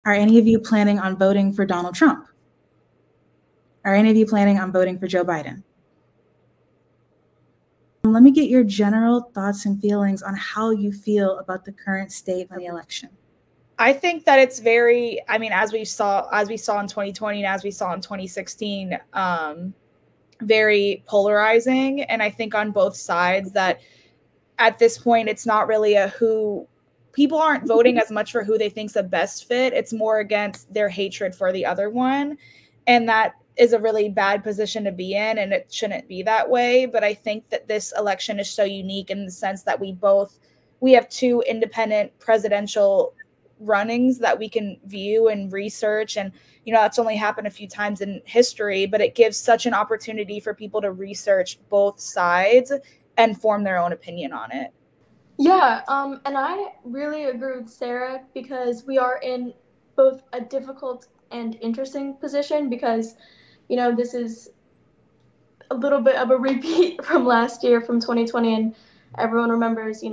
Are any of you planning on voting for Donald Trump? Are any of you planning on voting for Joe Biden? Let me get your general thoughts and feelings on how you feel about the current state of the election. I think that it's very, I mean, as we saw in 2020 and as we saw in 2016, very polarizing. And I think on both sides that at this point, it's not really people aren't voting as much for who they think's the best fit. It's more against their hatred for the other one. And that is a really bad position to be in, and it shouldn't be that way. But I think that this election is so unique in the sense that we have two independent presidential runnings that we can view and research. And, that's only happened a few times in history, but it gives such an opportunity for people to research both sides and form their own opinion on it. Yeah, and I really agree with Sarah because we are in both a difficult and interesting position because, this is a little bit of a repeat from last year, from 2020, and everyone remembers,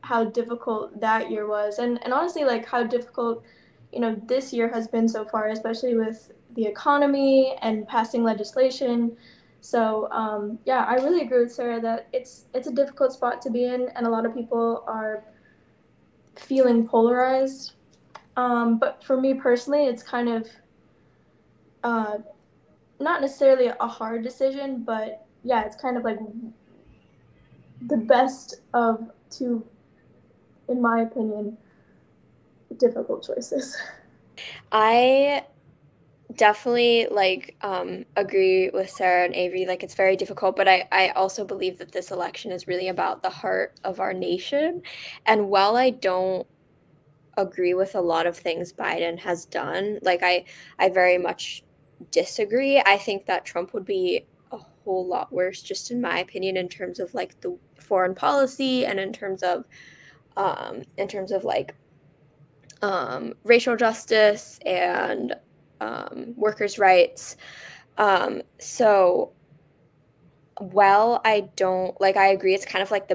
how difficult that year was. And honestly, like how difficult, this year has been so far, especially with the economy and passing legislation. So yeah, I really agree with Sarah that it's a difficult spot to be in, and a lot of people are feeling polarized. But for me personally, it's kind of not necessarily a hard decision, but yeah, it's kind of like the best of two, in my opinion, difficult choices. I definitely agree with Sarah and Avery. Like, it's very difficult, but I also believe that this election is really about the heart of our nation. And while I don't agree with a lot of things Biden has done, like I very much disagree. I think that Trump would be a whole lot worse, just in my opinion, in terms of like the foreign policy and in terms of racial justice and workers' rights. So while I don't I agree, it's kind of like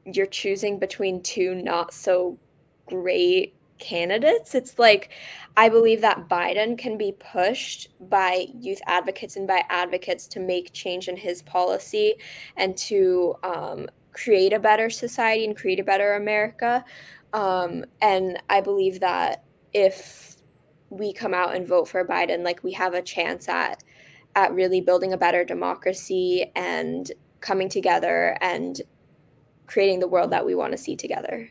you're choosing between two not so great candidates. It's like, I believe that Biden can be pushed by youth advocates and by advocates to make change in his policy and to create a better society and create a better America. And I believe that if we come out and vote for Biden, like, we have a chance at really building a better democracy and coming together and creating the world that we want to see together.